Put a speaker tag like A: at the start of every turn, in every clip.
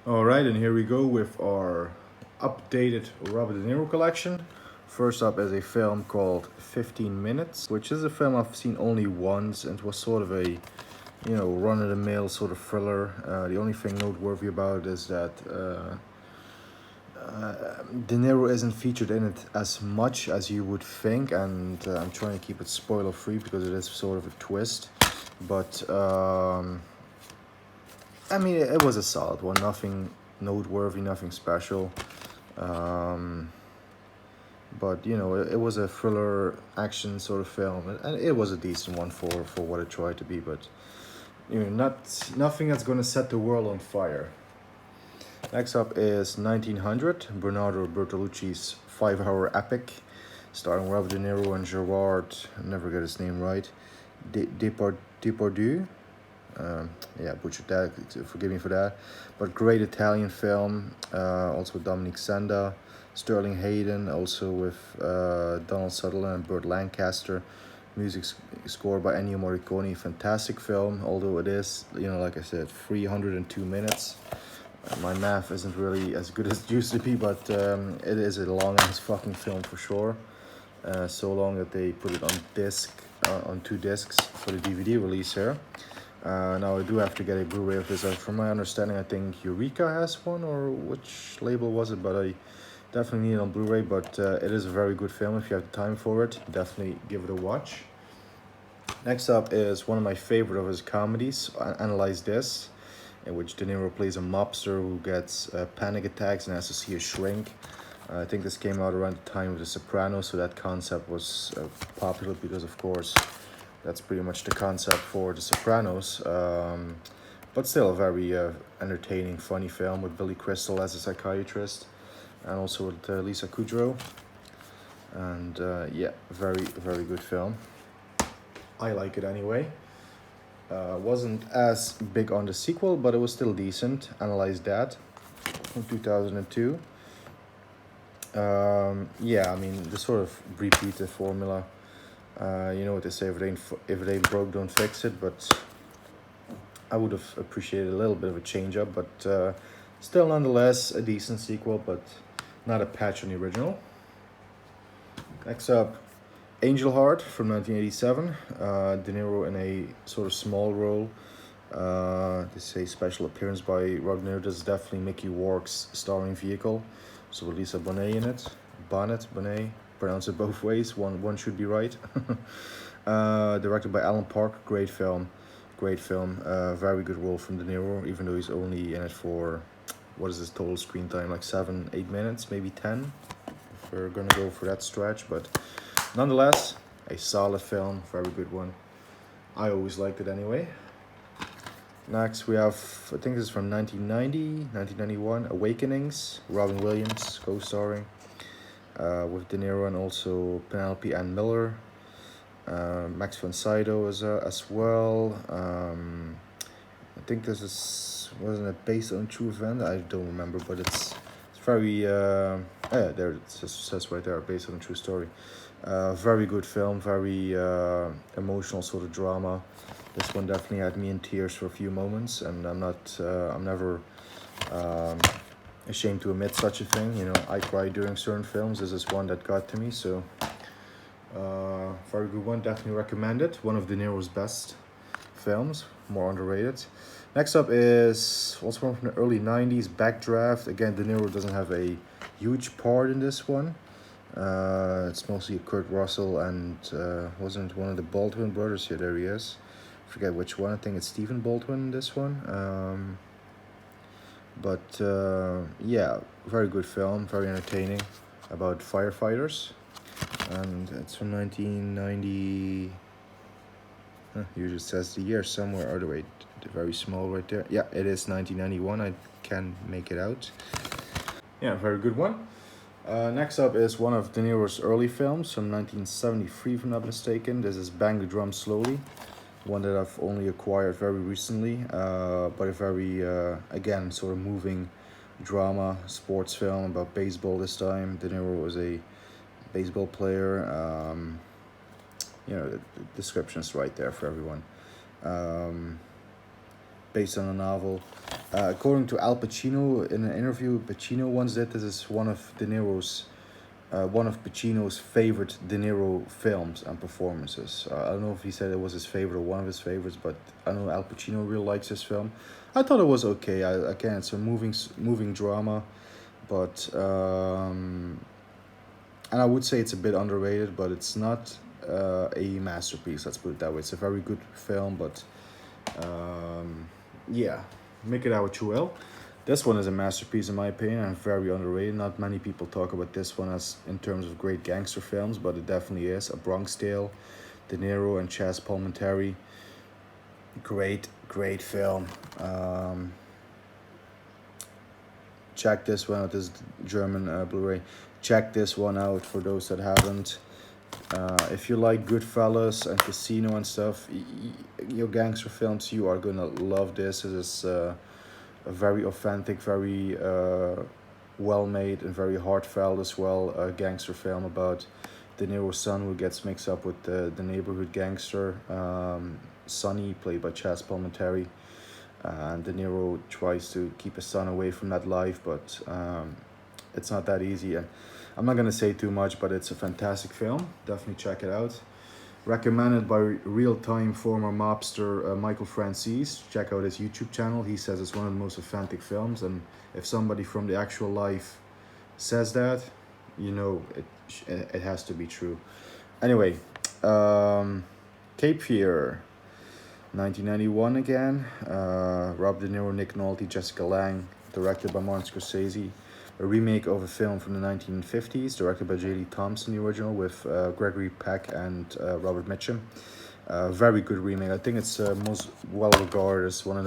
A: All right, and here we go with our updated Robert De Niro collection. First up is a film called 15 Minutes, which is a film I've seen only once and was sort of a, run-of-the-mill sort of thriller. The only thing noteworthy about it is that De Niro isn't featured in it as much as you would think, and I'm trying to keep it spoiler-free because it is sort of a twist. But I mean, it was a solid one. Nothing noteworthy, nothing special. Um, but it was a thriller action sort of film, and it was a decent one for what it tried to be. But not nothing that's gonna set the world on fire. Next up is 1900, Bernardo Bertolucci's 5-hour epic, starring Robert De Niro and Gerard. I never get his name right. Depardieu. Yeah, butchered that. Forgive me for that. But great Italian film. Also with Dominic Sanda, Sterling Hayden, also with Donald Sutherland and Burt Lancaster. Music scored by Ennio Morricone. Fantastic film, although it is, like I said, 302 minutes. My math isn't really as good as it used to be, but it is a long ass fucking film for sure. So long that they put it on disc, on 2 discs for the DVD release here. Now I do have to get a Blu-ray of this. From my understanding, I think Eureka has one, or which label was it? But I definitely need it on Blu-ray. But it is a very good film. If you have the time for it, definitely give it a watch. Next up is one of my favorite of his comedies, Analyze This, in which De Niro plays a mobster who gets panic attacks and has to see a shrink. I think this came out around the time of The Sopranos, so that concept was popular because, of course, that's pretty much the concept for The Sopranos. But still a very entertaining, funny film with Billy Crystal as a psychiatrist, and also with Lisa Kudrow. And yeah, very, very good film. I like it anyway. Wasn't as big on the sequel, but it was still decent. Analyze That from 2002. Yeah, I mean, the sort of repeated formula. You know what they say, if it ain't broke, don't fix it. But I would have appreciated a little bit of a change up. But still, nonetheless, a decent sequel, but not a patch on the original. Next up, Angel Heart from 1987. De Niro in a sort of small role. This is a special appearance by Robert De Niro. This is definitely Mickey Rourke's starring vehicle. So with Lisa Bonet in it. Bonet, pronounce it both ways. One should be right. Directed by Alan Park. Great film. Very good role from De Niro, even though he's only in it for, what is his total screen time? Like 7-8 minutes, maybe 10. If we're gonna go for that stretch, but nonetheless, a solid film, very good one. I always liked it anyway. Next, we have, I think this is from 1991, Awakenings, Robin Williams co-starring with De Niro and also Penelope Ann Miller, Max von Sydow as well. I think wasn't it based on a true event? I don't remember, but it's very, yeah, there it says right there, based on a true story. Very good film, very emotional sort of drama. This one definitely had me in tears for a few moments, and I'm never ashamed to admit such a thing. I cry during certain films. This is one that got to me, so very good one. Definitely recommend it. One of De Niro's best films, more underrated. Next up is also one from the early 90s, Backdraft. Again, De Niro doesn't have a huge part in this one. It's mostly Kurt Russell and wasn't one of the Baldwin brothers. Here, there he is. Forget which one. I think it's Stephen Baldwin in this one. But yeah, very good film, very entertaining, about firefighters, and it's from 1990. Usually says the year somewhere. Or wait, very small right there. Yeah, it is 1991. I can make it out. Yeah, very good one. Next up is one of De Niro's early films from 1973, if I'm not mistaken. This is Bang the Drum Slowly, one that I've only acquired very recently, but a very, again, sort of moving drama, sports film about baseball this time. De Niro was a baseball player. The description is right there for everyone. based on a novel. According to Al Pacino, in an interview Pacino once did, this is one of Pacino's favorite De Niro films and performances. I don't know if he said it was his favorite or one of his favorites, but I know Al Pacino really likes this film. I thought it was okay. Again, it's a moving drama, but and I would say it's a bit underrated, but it's not a masterpiece. Let's put it that way. It's a very good film, but yeah, make it out what you will. This one is a masterpiece in my opinion and very underrated. Not many people talk about this one as in terms of great gangster films, but it definitely is. A Bronx Tale, De Niro and Chaz Palminteri. Great film. Check this one out. This is German Blu-ray. Check this one out for those that haven't. If you like Goodfellas and Casino and stuff, your gangster films, you are gonna love this. It is a very authentic, very well made, and very heartfelt as well. Gangster film about De Niro's son who gets mixed up with the neighborhood gangster, Sonny, played by Chaz Palminteri. And De Niro tries to keep his son away from that life, but it's not that easy. And I'm not gonna say too much, but it's a fantastic film. Definitely check it out. Recommended by real-time former mobster Michael Francis. Check out his YouTube channel. He says it's one of the most authentic films, and if somebody from the actual life says that, you know it has to be true. Anyway, Cape Fear, 1991 again. Robert De Niro, Nick Nolte, Jessica Lange, directed by Martin Scorsese. A remake of a film from the 1950s, directed by J.D. Thompson, the original, with Gregory Peck and Robert Mitchum. Very good remake. I think it's most well regarded as one of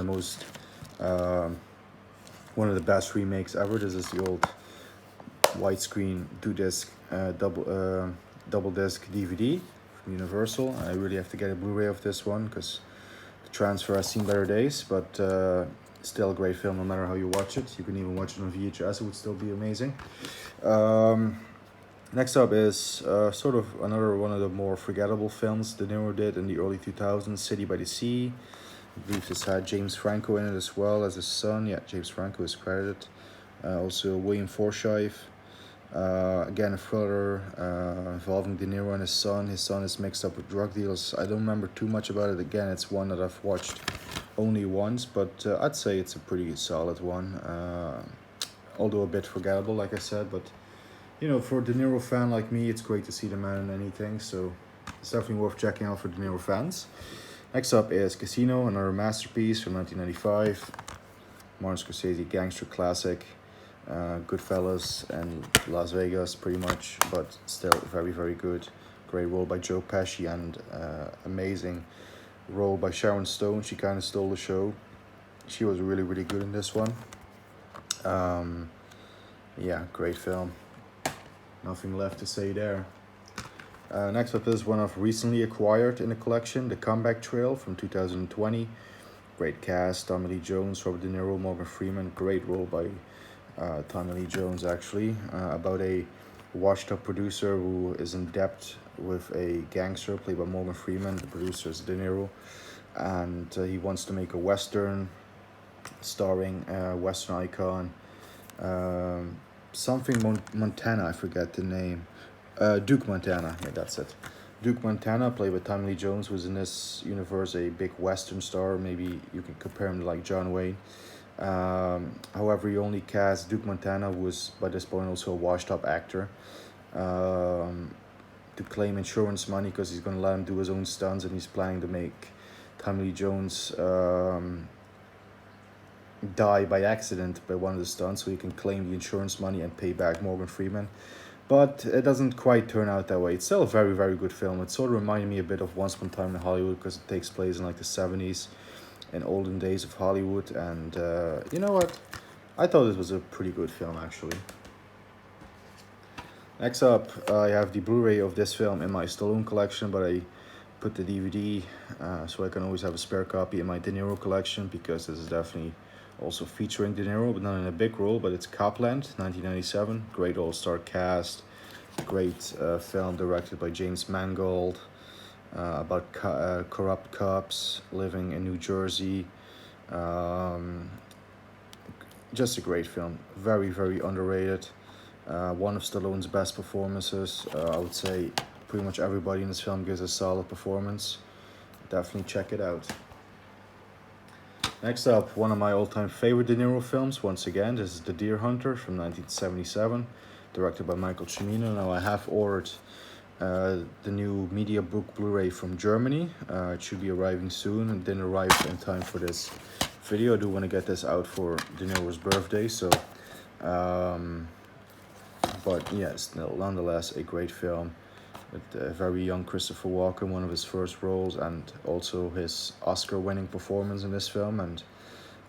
A: the best remakes ever. This is the old widescreen disc double disc DVD from Universal. I really have to get a Blu-ray of this one because the transfer has seen better days, but still a great film no matter how you watch it. You can even watch it on VHS, it would still be amazing. Next up is sort of another one of the more forgettable films De Niro did in the early 2000s, City by the Sea. I believe this had James Franco in it as well as his son. Yeah, James Franco is credited. Also William Forsythe. Again, a thriller involving De Niro and his son. His son is mixed up with drug dealers. I don't remember too much about it. Again, it's one that I've watched only once, but I'd say it's a pretty solid one. Although a bit forgettable, like I said, but you know, for a De Niro fan like me, it's great to see the man in anything, so it's definitely worth checking out for De Niro fans. Next up is Casino, another masterpiece from 1995. Martin Scorsese gangster classic. Goodfellas and Las Vegas pretty much, but still very good. Great role by Joe Pesci and amazing role by Sharon Stone. She kind of stole the show. She was really good in this one. Yeah, great film. Nothing left to say there. Next up is one I've recently acquired in the collection, The Comeback Trail from 2020. Great cast, Tommy Lee Jones, Robert De Niro, Morgan Freeman. Great role by Tommy Lee Jones, actually. About a washed-up producer who is in debt with a gangster played by Morgan Freeman. The producer is De Niro, and he wants to make a western starring western icon Montana, I forget the name. Duke Montana, yeah, that's it. Duke Montana, played by Tommy Lee Jones, was in this universe a big western star. Maybe you can compare him to like John Wayne. However, he only cast Duke Montana, who was by this point also a washed-up actor, to claim insurance money because he's going to let him do his own stunts, and he's planning to make Tommy Lee Jones die by accident by one of the stunts so he can claim the insurance money and pay back Morgan Freeman. But it doesn't quite turn out that way. It's still a very good film. It sort of reminded me a bit of Once Upon a Time in Hollywood because it takes place in like the 70s and olden days of Hollywood. And you know what? I thought it was a pretty good film, actually. Next up, I have the Blu-ray of this film in my Stallone collection, but I put the DVD so I can always have a spare copy in my De Niro collection because this is definitely also featuring De Niro, but not in a big role, but it's Copland, 1997. Great all-star cast. Great film directed by James Mangold about corrupt cops living in New Jersey. Um, just a great film, very, very underrated. One of Stallone's best performances. I would say pretty much everybody in this film gives a solid performance. Definitely check it out. Next up, one of my all-time favorite De Niro films. Once again, this is The Deer Hunter from 1977, directed by Michael Cimino. Now I have ordered the new Media Book Blu-ray from Germany. It should be arriving soon and didn't arrive in time for this video. I do want to get this out for De Niro's birthday, so but yes, nonetheless a great film with a very young Christopher Walken, one of his first roles, and also his Oscar-winning performance in this film. And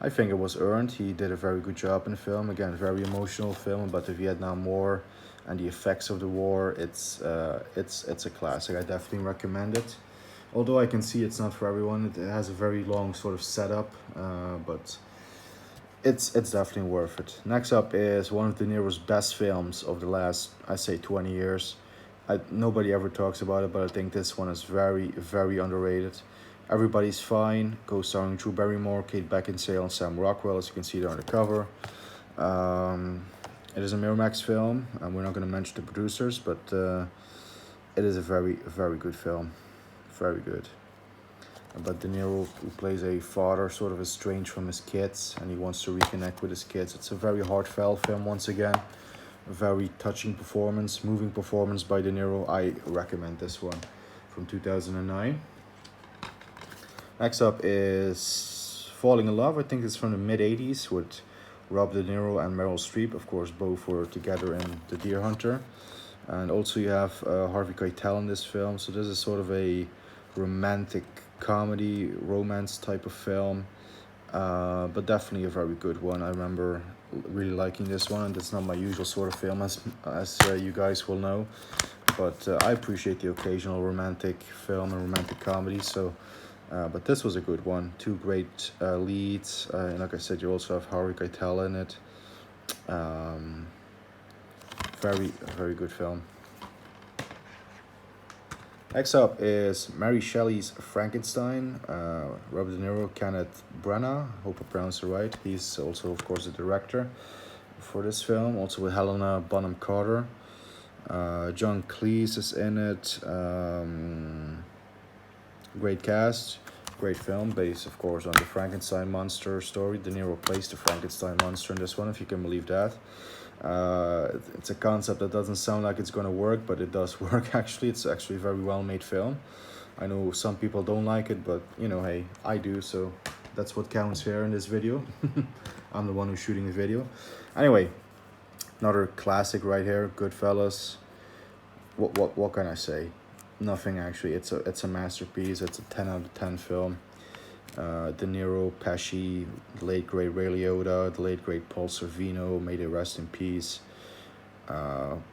A: I think it was earned. He did a very good job in the film. Again, very emotional film about the Vietnam War and the effects of the war. It's a classic. I definitely recommend it. Although I can see it's not for everyone. It has a very long sort of setup, but it's definitely worth it. Next up is one of De Niro's best films of the last, I say, 20 years. Nobody ever talks about it, but I think this one is very, very underrated. Everybody's Fine, co-starring Drew Barrymore, Kate Beckinsale, and Sam Rockwell, as you can see there on the cover. It is a Miramax film, and we're not going to mention the producers, but it is a very, very good film. Very good. About De Niro, who plays a father sort of estranged from his kids, and he wants to reconnect with his kids. It's a very heartfelt film once again. A very touching performance, moving performance by De Niro. I recommend this one from 2009. Next up is Falling in Love. I think it's from the mid-80s with Robert De Niro and Meryl Streep. Of course, both were together in The Deer Hunter. And also you have Harvey Keitel in this film. So this is sort of a romantic comedy, romance type of film. But definitely a very good one. I remember really liking this one, and it's not my usual sort of film, as you guys will know, but I appreciate the occasional romantic film and romantic comedy. So but this was a good one. Two great leads, and like I said, you also have Harvey Keitel in it. Very good film. Next up is Mary Shelley's Frankenstein. Robert De Niro, Kenneth Branagh, hope I pronounced it right. He's also, of course, the director for this film. Also with Helena Bonham Carter. John Cleese is in it. Great cast. Great film, based, of course, on the Frankenstein monster story. De Niro plays the Frankenstein monster in this one, if you can believe that. It's a concept that doesn't sound like it's going to work, but it does work actually. It's actually a very well made film. I know some people don't like it, but you know, hey, I do, so that's what counts here in this video. I'm the one who's shooting the video. Anyway, another classic right here, Goodfellas. What can I say? Nothing actually. It's a masterpiece. It's a 10 out of 10 film. De Niro, Pesci, the late great Ray Liotta, the late great Paul Sorvino, may they rest in peace.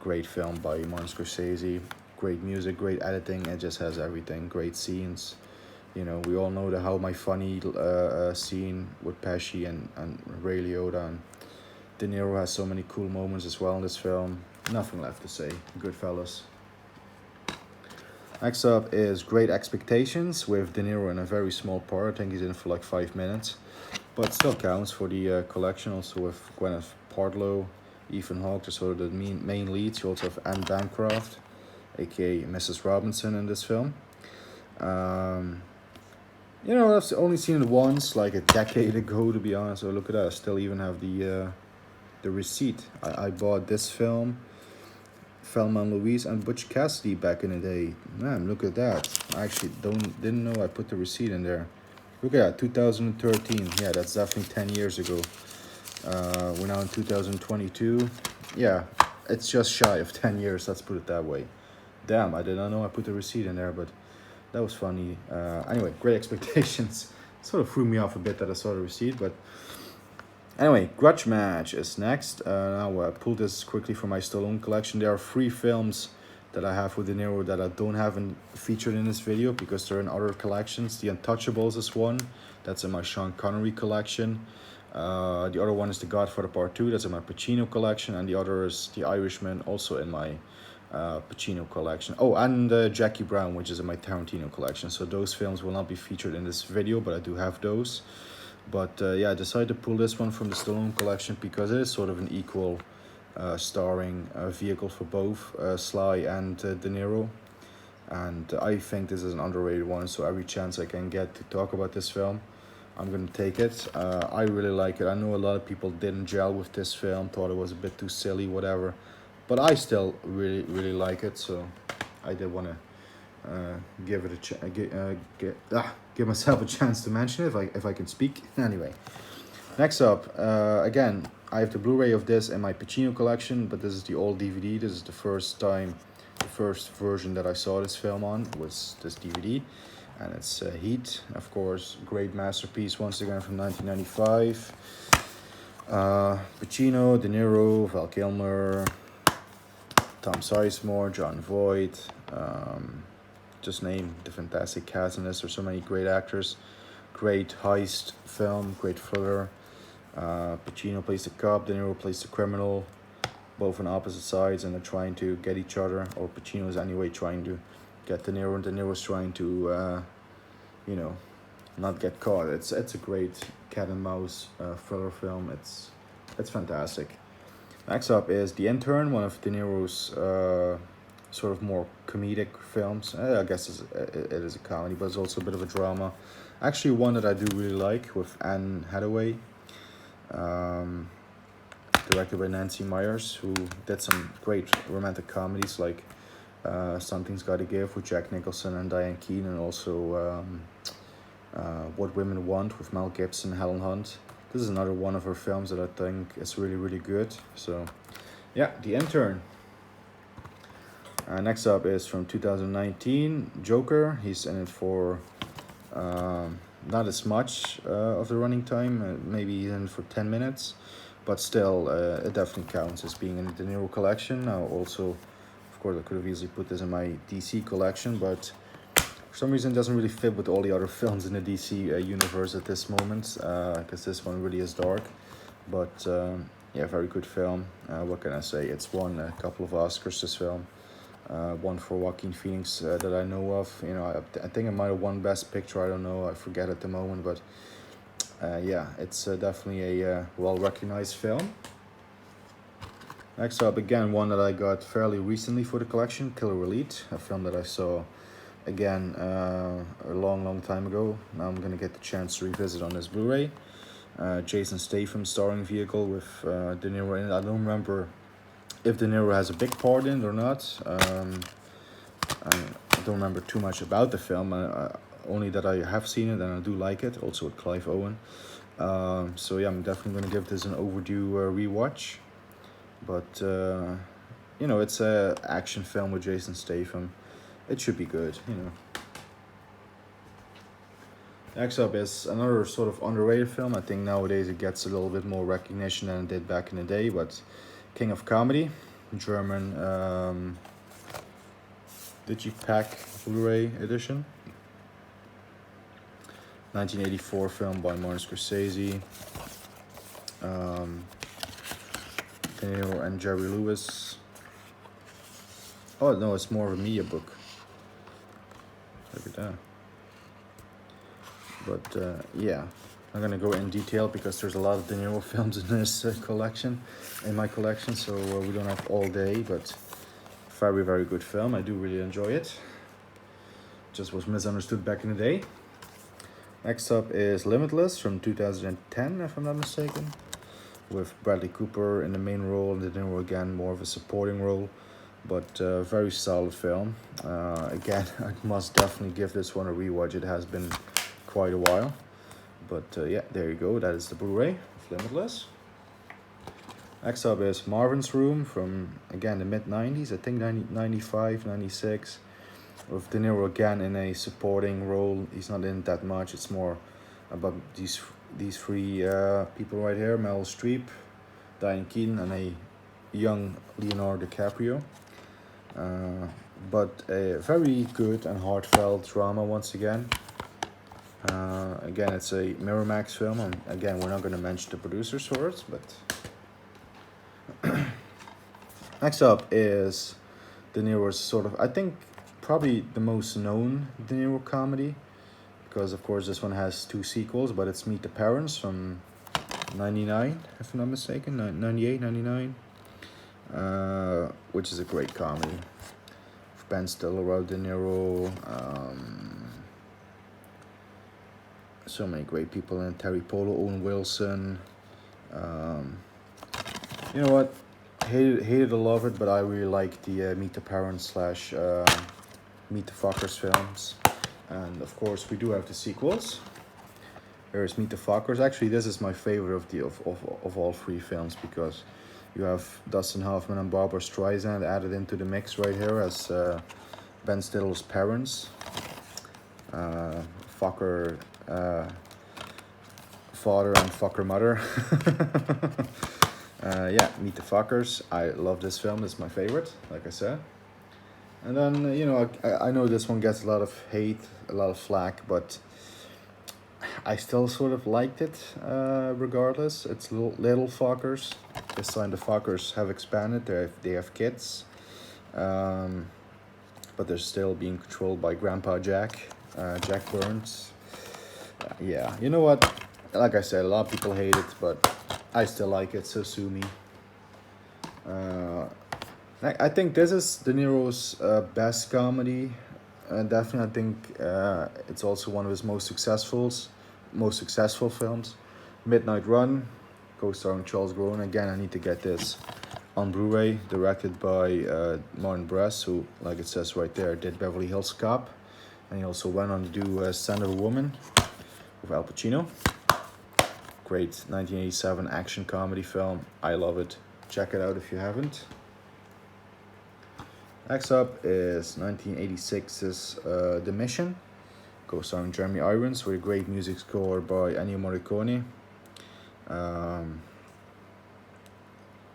A: Great film by Martin Scorsese. Great music, great editing. It just has everything. Great scenes. You know, we all know the How My Funny scene with Pesci and Ray Liotta, and De Niro has so many cool moments as well in this film. Nothing left to say. Goodfellas. Next up is Great Expectations with De Niro in a very small part. I think he's in for like 5 minutes, but still counts for the collection. Also with Gwyneth Paltrow, Ethan Hawke, they're sort of the main leads. You also have Anne Bancroft, aka Mrs. Robinson, in this film. You know, I've only seen it once, like a decade ago, to be honest. So look at that, I still even have the receipt. I bought this film, Thelma and Louise, and Butch Cassidy back in the day. Man, look at that. I actually didn't know I put the receipt in there. Look at that, 2013. Yeah, that's definitely 10 years ago. We're now in 2022. Yeah, it's just shy of 10 years, let's put it that way. Damn, I did not know I put the receipt in there, but that was funny. Anyway, Great Expectations. Sort of threw me off a bit that I saw the receipt, but anyway, Grudge Match is next. Now I pulled this quickly from my Stallone collection. There are 3 films that I have with De Niro that I don't have featured in this video because they're in other collections. The Untouchables is one. That's in my Sean Connery collection. The other one is The Godfather Part 2. That's in my Pacino collection. And the other is The Irishman, also in my Pacino collection. Oh, and Jackie Brown, which is in my Tarantino collection. So those films will not be featured in this video, but I do have those. But yeah, I decided to pull this one from the Stallone collection because it is sort of an equal starring vehicle for both Sly and De Niro. And I think this is an underrated one, so every chance I can get to talk about this film, I'm gonna take it. I really like it. I know a lot of people didn't gel with this film, thought it was a bit too silly, whatever. But I still really like it, so I did want to give it give myself a chance to mention it if I can speak. Anyway, next up, again, I have the Blu-ray of this in my Pacino collection, but this is the old DVD. This is the first version that I saw this film on was this DVD, and it's Heat, of course, great masterpiece once again from 1995. Pacino, De Niro, Val Kilmer, Tom Sizemore, John Voight. Just name the fantastic cast in this. There's so many great actors. Great heist film, great thriller. Pacino plays the cop, De Niro plays the criminal, both on opposite sides, and they're trying to get each other, or Pacino is anyway trying to get De Niro, and De Niro's trying to, not get caught. It's a great cat and mouse thriller film. It's fantastic. Next up is The Intern, one of De Niro's sort of more comedic films. I guess it is a comedy, but it's also a bit of a drama. Actually, one that I do really like with Anne Hathaway, directed by Nancy Meyers, who did some great romantic comedies like Something's Gotta Give with Jack Nicholson and Diane Keane, and also What Women Want with Mel Gibson and Helen Hunt. This is another one of her films that I think is really good. So, yeah, The Intern. Next up is from 2019, Joker. He's in it for not as much of the running time, maybe he's in it for 10 minutes, but still, it definitely counts as being in the De Niro collection. Now, also, of course, I could have easily put this in my DC collection, but for some reason it doesn't really fit with all the other films in the DC universe at this moment, because this one really is dark. But yeah, very good film. What can I say? It's won a couple of Oscars, this film. One for Joaquin Phoenix that I know of. I think it might have won Best Picture. I don't know. I forget at the moment, but yeah, it's definitely a well-recognized film. Next up, again, one that I got fairly recently for the collection, Killer Elite, a film that I saw again a long time ago. Now I'm gonna get the chance to revisit on this Blu-ray. Jason Statham starring vehicle with De Niro in it. I don't remember if De Niro has a big part in it or not. I don't remember too much about the film, only that I have seen it and I do like it, also with Clive Owen. So yeah, I'm definitely going to give this an overdue rewatch. But, it's an action film with Jason Statham. It should be good, Next up is another sort of underrated film. I think nowadays it gets a little bit more recognition than it did back in the day, but King of Comedy, German Digipack Blu-ray edition. 1984 film by Martin Scorsese. De Niro and Jerry Lewis. Oh no, it's more of a media book. Look at that. But yeah, I'm gonna go in detail because there's a lot of De Niro films in this collection, in my collection, so we don't have all day, but very good film. I do really enjoy it. Just was misunderstood back in the day. Next up is Limitless from 2010, if I'm not mistaken, with Bradley Cooper in the main role and De Niro again more of a supporting role, but very solid film. Again, I must definitely give this one a rewatch. It has been quite a while, but yeah, there you go. That is the Blu-ray of Limitless. Next up is Marvin's Room from, again, the mid-90s, I think 95, 96, with De Niro again in a supporting role. He's not in that much. It's more about these three people right here, Meryl Streep, Diane Keaton, and a young Leonardo DiCaprio. But a very good and heartfelt drama once again. Again, it's a Miramax film, and again, we're not going to mention the producers for it, but next up is De Niro's sort of, I think, probably the most known De Niro comedy, because of course this one has two sequels, but it's Meet the Parents from 99, if I'm not mistaken, 98, 99, which is a great comedy. Ben Stiller, Robert de Niro, so many great people in Terry Polo, Owen Wilson. You know what? Hated or love it, but I really like the Meet the Parents slash Meet the Fuckers films. And of course, we do have the sequels. There's Meet the Fuckers. Actually, this is my favorite of all three films, because you have Dustin Hoffman and Barbara Streisand added into the mix right here as Ben Stiller's parents. Fucker father and fucker mother. Yeah, Meet the Fuckers. I love this film. It's my favorite, like I said. And then, you know, I know this one gets a lot of hate, a lot of flack, but I still sort of liked it regardless. It's little fuckers. This time the fuckers have expanded. They have kids. But they're still being controlled by Grandpa Jack, Jack Burns. Yeah, you know what? Like I said, a lot of people hate it, but I still like it, so sue me. I think this is De Niro's best comedy. Definitely, I think it's also one of his most successful films. Midnight Run, co-starring Charles Grodin. Again, I need to get this on Blu-ray, directed by Martin Brest, who, like it says right there, did Beverly Hills Cop. And he also went on to do Scent of a Woman with Al Pacino. Great 1987 action comedy film. I love it. Check it out if you haven't. Next up is 1986's The Mission, co-starring Jeremy Irons, with a great music score by Ennio Morricone.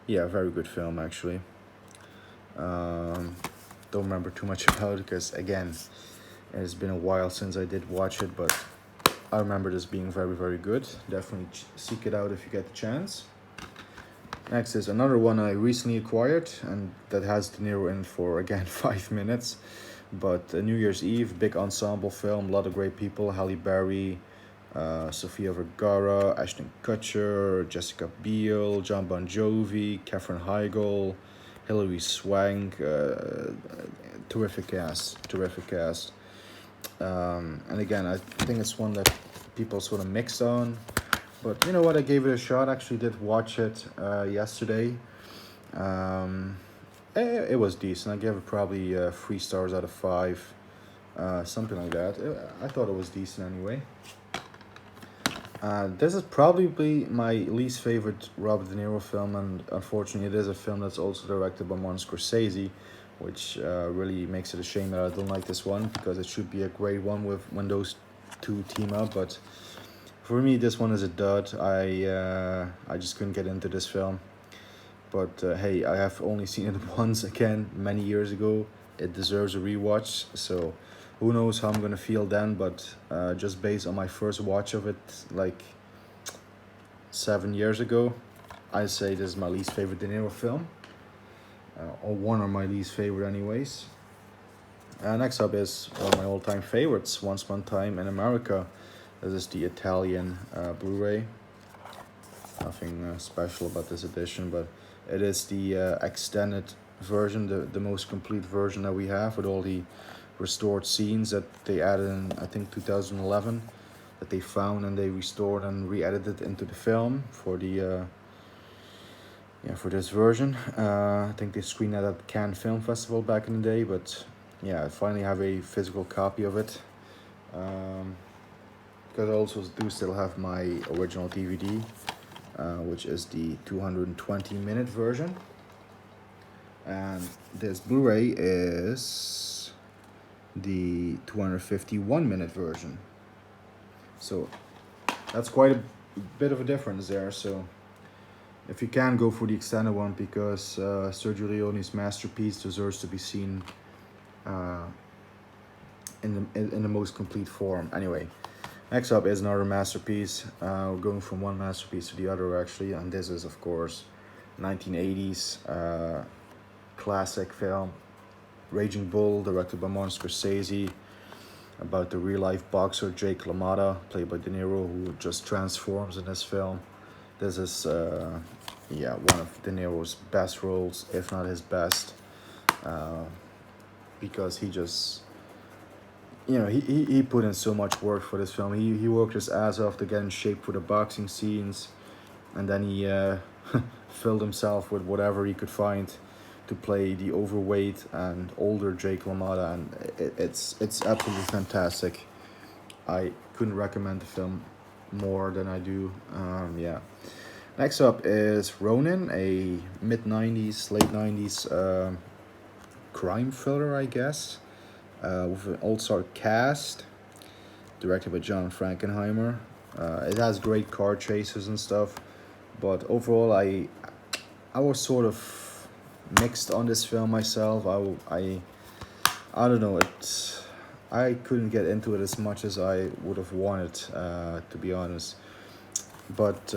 A: Yeah, very good film actually. Don't remember too much about it because, again, it's been a while since I did watch it, but I remember this being very, very good. Definitely seek it out if you get the chance. Next is another one I recently acquired, and that has De Niro in for, again, 5 minutes. But New Year's Eve, big ensemble film, a lot of great people. Halle Berry, Sofia Vergara, Ashton Kutcher, Jessica Biel, John Bon Jovi, Katherine Heigl, Hilary Swank. Terrific cast. And again, I think it's one that people sort of mixed on. But you know what, I gave it a shot. Actually did watch it yesterday. It was decent. I gave it probably 3 stars out of 5. Something like that. I thought it was decent anyway. This is probably my least favorite Robert De Niro film, and unfortunately it is a film that's also directed by Martin Scorsese, which really makes it a shame that I don't like this one, because it should be a great one when those two team up. But for me, this one is a dud. I just couldn't get into this film. But hey, I have only seen it once, again, many years ago. It deserves a rewatch, so who knows how I'm gonna feel then. But just based on my first watch of it, like 7 years ago, I'd say this is my least favorite De Niro film. Or one of my least favorite anyways. Next up is one of my all-time favorites, Once Upon a Time in America. This is the Italian Blu-ray. Nothing special about this edition, but it is the extended version, the most complete version that we have, with all the restored scenes that they added in, I think, 2011, that they found and they restored and re-edited into the film for the for this version. I think they screened that at Cannes Film Festival back in the day, but yeah, I finally have a physical copy of it. Because I also do still have my original DVD, which is the 220-minute version. And this Blu-ray is the 251-minute version. So that's quite a bit of a difference there. So if you can, go for the extended one, because Sergio Leone's masterpiece deserves to be seen in the most complete form. Anyway, next up is another masterpiece. We're going from one masterpiece to the other actually, and this is of course 1980s classic film, Raging Bull, directed by Martin Scorsese. about the real life boxer Jake LaMotta, played by De Niro, who just transforms in this film. This is, yeah, one of De Niro's best roles, if not his best, uh, because he just, he put in so much work for this film. He worked his ass off to get in shape for the boxing scenes, and then he filled himself with whatever he could find to play the overweight and older Jake LaMotta, and it's absolutely fantastic. I couldn't recommend the film more than I do. Yeah. Next up is Ronin, a mid '90s, late '90s crime thriller, I guess, with an all-star cast, directed by John Frankenheimer. It has great car chases and stuff, but overall, I was sort of mixed on this film myself. I don't know, I couldn't get into it as much as I would have wanted, to be honest. But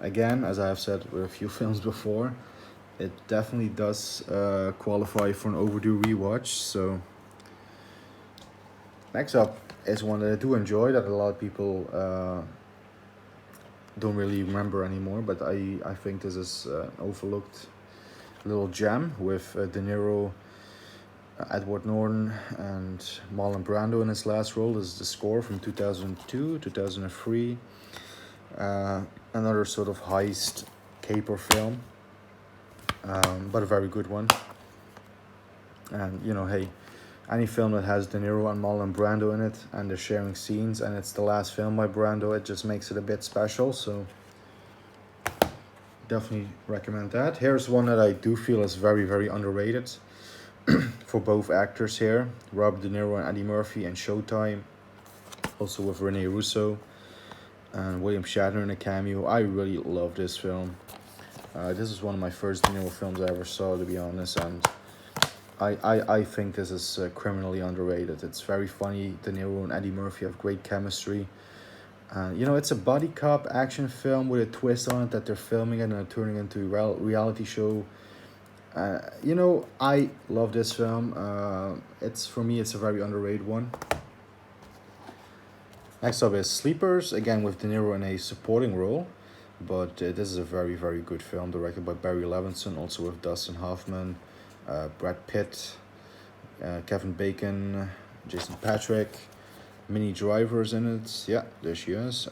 A: again, as I have said with a few films before, it definitely does qualify for an overdue rewatch. So next up is one that I do enjoy, that a lot of people don't really remember anymore, but I think this is an overlooked little gem with De Niro, Edward Norton, and Marlon Brando in his last role. This is the score from 2002, 2003. Another sort of heist caper film, but a very good one. And hey, any film that has De Niro and Marlon Brando in it, and they're sharing scenes, and it's the last film by Brando, it just makes it a bit special. So definitely recommend that. Here's one that I do feel is very, very underrated for both actors here, Robert De Niro and Eddie Murphy, and Showtime, also with Rene Russo and William Shatner in a cameo. I really love this film. This is one of my first De Niro films I ever saw, to be honest, and I think this is criminally underrated. It's very funny. De Niro and Eddie Murphy have great chemistry. It's a buddy cop action film with a twist on it that they're filming it and turning into a reality show. I love this film. For me, it's a very underrated one. Next up is Sleepers, again with De Niro in a supporting role, but this is a very, very good film, directed by Barry Levinson, also with Dustin Hoffman, Brad Pitt, Kevin Bacon, Jason Patrick, Minnie Driver's in it. Yeah, there she is.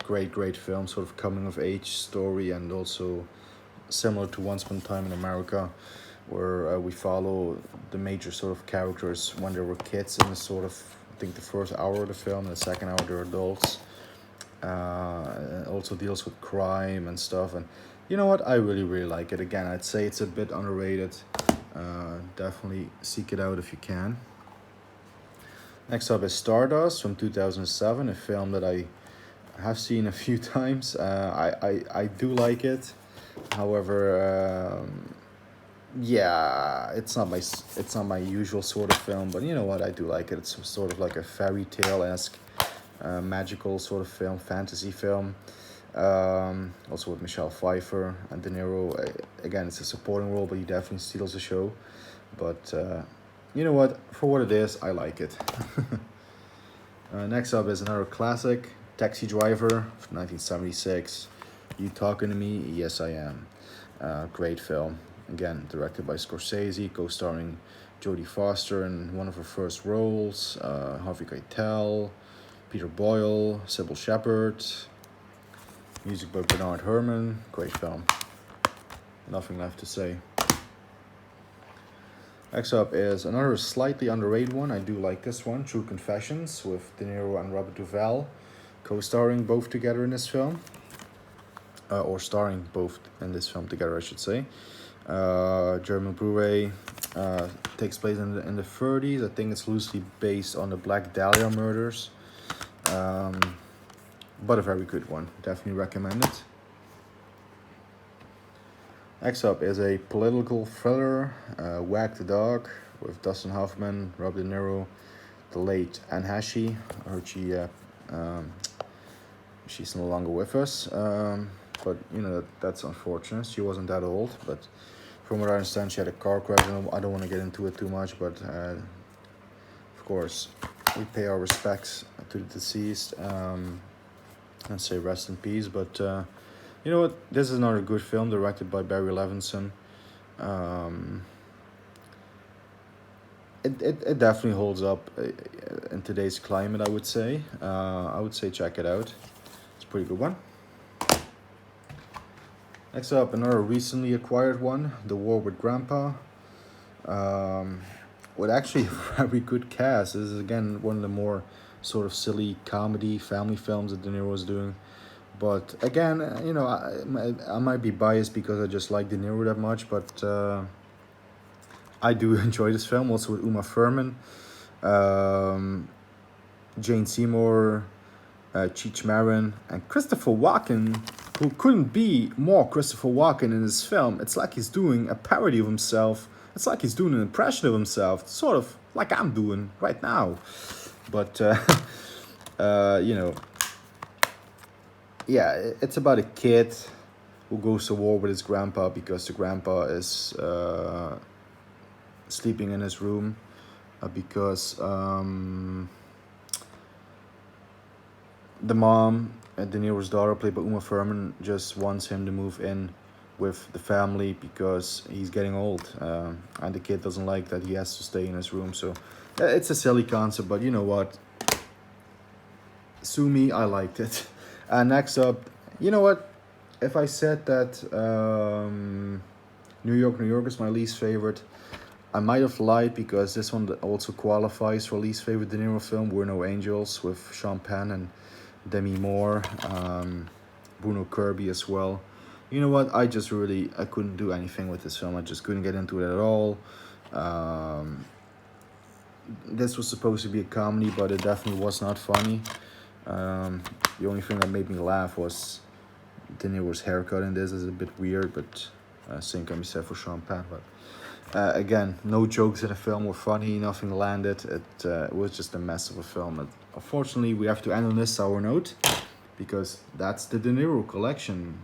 A: Great film, sort of coming of age story, and also similar to Once Upon a Time in America, where we follow the major sort of characters when they were kids in the sort of, I think, the first hour of the film, and the second hour they're adults. It also deals with crime and stuff, and you know what, I really, really like it. Again, I'd say it's a bit underrated. Definitely seek it out if you can. Next up is Stardust from 2007, a film that I have seen a few times. I do like it. However, yeah, it's not my usual sort of film, but you know what, I do like it. It's sort of like a fairy tale-esque, magical sort of film, fantasy film. Also with Michelle Pfeiffer and De Niro. Again, it's a supporting role, but he definitely steals the show. But you know what, for what it is, I like it. Next up is another classic, Taxi Driver, 1976. You talking to me? Yes, I am. Great film. Again, directed by Scorsese, co-starring Jodie Foster in one of her first roles, Harvey Keitel, Peter Boyle, Sybil Shepherd. Music by Bernard Herrmann. Great film. Nothing left to say. Next up is another slightly underrated one. I do like this one, True Confessions, with De Niro and Robert Duvall, co-starring both together in this film. Or starring both in this film together, I should say. German Blu-ray, takes place in the 30s. I think it's loosely based on the Black Dahlia murders. But a very good one. Definitely recommend it. Next up is a political thriller, Wag the Dog, with Dustin Hoffman, Robert De Niro, the late Anne Heche. I heard she's no longer with us. But that's unfortunate. She wasn't that old, but from what I understand, she had a car crash. I don't want to get into it too much, but of course, we pay our respects to the deceased, and say rest in peace. But you know what? This is another good film directed by Barry Levinson. Um, it definitely holds up in today's climate, I would say. I would say check it out. It's a pretty good one. Next up, another recently acquired one, The War with Grandpa. With actually a very good cast. This is again one of the more sort of silly comedy family films that De Niro was doing. But again, you know, I might be biased because I just like De Niro that much, but I do enjoy this film. Also with Uma Thurman, Jane Seymour, Cheech Marin, and Christopher Walken, who couldn't be more Christopher Walken in this film. It's like he's doing a parody of himself. It's like he's doing an impression of himself, sort of like I'm doing right now. But, you know, yeah, it's about a kid who goes to war with his grandpa because the grandpa is sleeping in his room because the mom, De Niro's daughter, played by Uma Thurman, just wants him to move in with the family because he's getting old, and the kid doesn't like that he has to stay in his room. So it's a silly concept, but you know what? Sue me, I liked it. And next up, you know what? If I said that New York, New York is my least favorite, I might have lied because this one also qualifies for least favorite De Niro film. We're No Angels with Sean Penn and Demi Moore, Bruno Kirby as well. You know what? I couldn't do anything with this film. I just couldn't get into it at all. This was supposed to be a comedy, but it definitely was not funny. The only thing that made me laugh was De Niro's haircut in this is a bit weird, but same can be said for Sean Penn. But again, no jokes in the film were funny, nothing landed. It was just a mess of a film. Unfortunately, we have to end on this sour note because that's the De Niro collection.